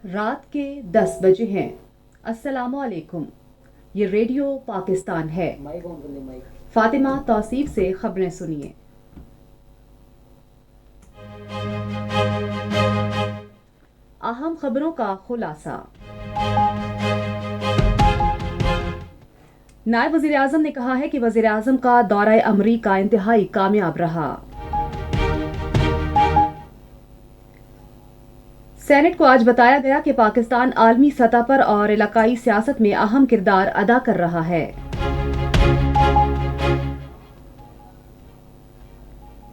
رات کے 10 بجے ہیں۔ السلام علیکم، یہ ریڈیو پاکستان ہے۔ فاطمہ توصیف سے خبریں سنیے۔ اہم خبروں کا خلاصہ۔ نائب وزیر اعظم نے کہا ہے کہ وزیر اعظم کا دورہ امریکہ انتہائی کامیاب رہا۔ سینٹ کو آج بتایا گیا کہ پاکستان عالمی سطح پر اور علاقائی سیاست میں اہم کردار ادا کر رہا ہے۔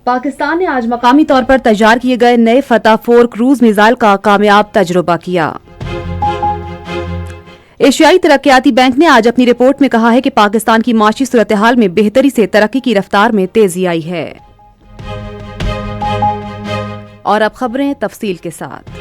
پاکستان نے آج مقامی طور پر تیار کیے گئے نئے فتح 4 کروز میزائل کا کامیاب تجربہ کیا۔ ایشیائی ترقیاتی بینک نے آج اپنی رپورٹ میں کہا ہے کہ پاکستان کی معاشی صورتحال میں بہتری سے ترقی کی رفتار میں تیزی آئی ہے۔ اور اب خبریں تفصیل کے ساتھ۔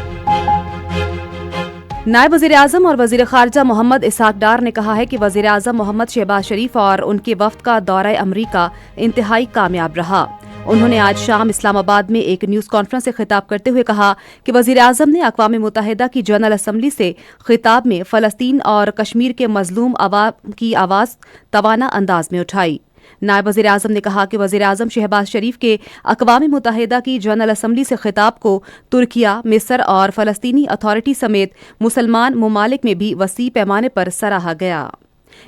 نائب وزیر اعظم اور وزیر خارجہ محمد اسحاق ڈار نے کہا ہے کہ وزیر اعظم محمد شہباز شریف اور ان کے وفد کا دورہ امریکہ انتہائی کامیاب رہا۔ انہوں نے آج شام اسلام آباد میں ایک نیوز کانفرنس سے خطاب کرتے ہوئے کہا کہ وزیر اعظم نے اقوام متحدہ کی جنرل اسمبلی سے خطاب میں فلسطین اور کشمیر کے مظلوم عوام کی آواز توانا انداز میں اٹھائی۔ نائب وزیر اعظم نے کہا کہ وزیر اعظم شہباز شریف کے اقوام متحدہ کی جنرل اسمبلی سے خطاب کو ترکیہ، مصر اور فلسطینی اتھارٹی سمیت مسلمان ممالک میں بھی وسیع پیمانے پر سراہا گیا۔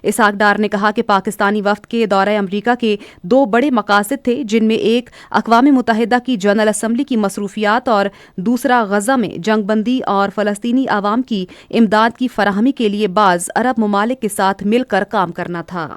اسحاق ڈار نے کہا کہ پاکستانی وفد کے دورہ امریکہ کے 2 بڑے مقاصد تھے، جن میں ایک اقوام متحدہ کی جنرل اسمبلی کی مصروفیات اور دوسرا غزہ میں جنگ بندی اور فلسطینی عوام کی امداد کی فراہمی کے لیے بعض عرب ممالک کے ساتھ مل کر کام کرنا تھا۔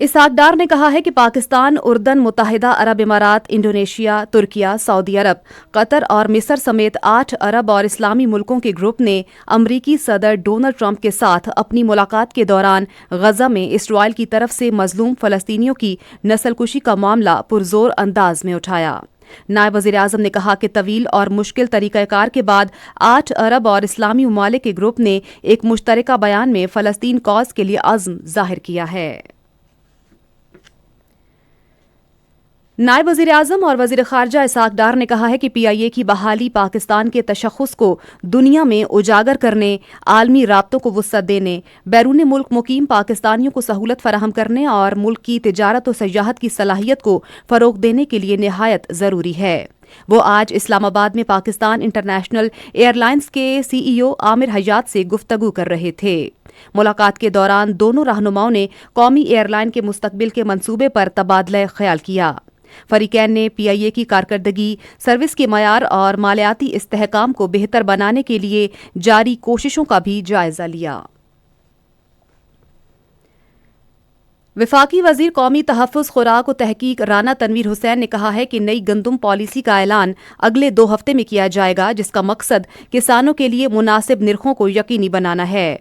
اسحاق ڈار نے کہا ہے کہ پاکستان، اردن، متحدہ عرب امارات، انڈونیشیا، ترکیہ، سعودی عرب، قطر اور مصر سمیت 8 عرب اور اسلامی ملکوں کے گروپ نے امریکی صدر ڈونلڈ ٹرمپ کے ساتھ اپنی ملاقات کے دوران غزہ میں اسرائیل کی طرف سے مظلوم فلسطینیوں کی نسل کشی کا معاملہ پرزور انداز میں اٹھایا۔ نائب وزیر اعظم نے کہا کہ طویل اور مشکل طریقہ کار کے بعد 8 عرب اور اسلامی ممالک کے گروپ نے ایک مشترکہ بیان میں فلسطین کاز کے لیے عزم ظاہر کیا ہے۔ نائب وزیر اعظم اور وزیر خارجہ اسحاق ڈار نے کہا ہے کہ پی آئی اے کی بحالی پاکستان کے تشخص کو دنیا میں اجاگر کرنے، عالمی رابطوں کو وسعت دینے، بیرون ملک مقیم پاکستانیوں کو سہولت فراہم کرنے اور ملک کی تجارت و سیاحت کی صلاحیت کو فروغ دینے کے لیے نہایت ضروری ہے۔ وہ آج اسلام آباد میں پاکستان انٹرنیشنل ایئر لائنز کے سی ای او عامر حیات سے گفتگو کر رہے تھے۔ ملاقات کے دوران دونوں رہنماؤں نے قومی ایئر لائن کے مستقبل کے منصوبے پر تبادلہ خیال کیا۔ فریقین نے پی آئی اے کی کارکردگی، سروس کے معیار اور مالیاتی استحکام کو بہتر بنانے کے لیے جاری کوششوں کا بھی جائزہ لیا۔ وفاقی وزیر قومی تحفظ، خوراک و تحقیق رانا تنویر حسین نے کہا ہے کہ نئی گندم پالیسی کا اعلان اگلے 2 ہفتے میں کیا جائے گا، جس کا مقصد کسانوں کے لیے مناسب نرخوں کو یقینی بنانا ہے۔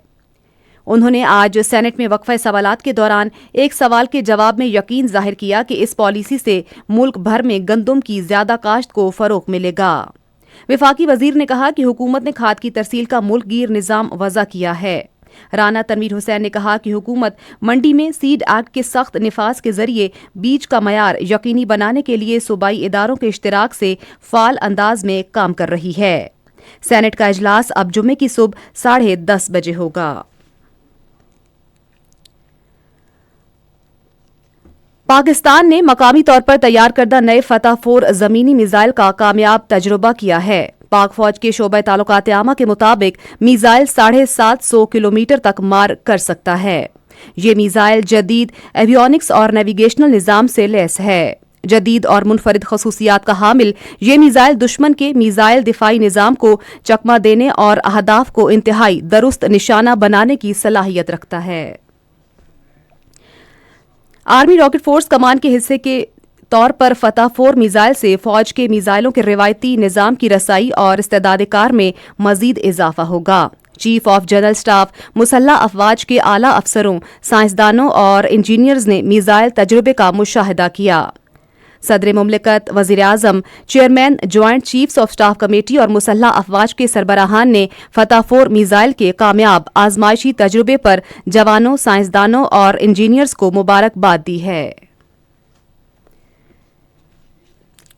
انہوں نے آج سینٹ میں وقفہ سوالات کے دوران ایک سوال کے جواب میں یقین ظاہر کیا کہ اس پالیسی سے ملک بھر میں گندم کی زیادہ کاشت کو فروغ ملے گا۔ وفاقی وزیر نے کہا کہ حکومت نے کھاد کی ترسیل کا ملک گیر نظام وضع کیا ہے۔ رانا تنویر حسین نے کہا کہ حکومت منڈی میں سیڈ ایکٹ کے سخت نفاذ کے ذریعے بیج کا معیار یقینی بنانے کے لیے صوبائی اداروں کے اشتراک سے فعال انداز میں کام کر رہی ہے۔ سینٹ کا اجلاس اب جمعے کی صبح 10:30 بجے ہوگا۔ پاکستان نے مقامی طور پر تیار کردہ نئے فتح 4 زمینی میزائل کا کامیاب تجربہ کیا ہے۔ پاک فوج کے شعبہ تعلقات عامہ کے مطابق میزائل 750 کلومیٹر تک مار کر سکتا ہے۔ یہ میزائل جدید ایویونکس اور نیویگیشنل نظام سے لیس ہے۔ جدید اور منفرد خصوصیات کا حامل یہ میزائل دشمن کے میزائل دفاعی نظام کو چکما دینے اور اہداف کو انتہائی درست نشانہ بنانے کی صلاحیت رکھتا ہے۔ آرمی راکٹ فورس کمان کے حصے کے طور پر فتح 4 میزائل سے فوج کے میزائلوں کے روایتی نظام کی رسائی اور استعداد کار میں مزید اضافہ ہوگا۔ چیف آف جنرل اسٹاف مسلح افواج کے اعلیٰ افسروں، سائنسدانوں اور انجینئرز نے میزائل تجربے کا مشاہدہ کیا۔ صدر مملکت، وزیر اعظم، chairman joint chiefs of staff committee اور مسلح افواج کے سربراہان نے فتح 4 میزائل کے کامیاب آزمائشی تجربے پر جوانوں، سائنسدانوں اور انجینئرز کو مبارکباد دی ہے۔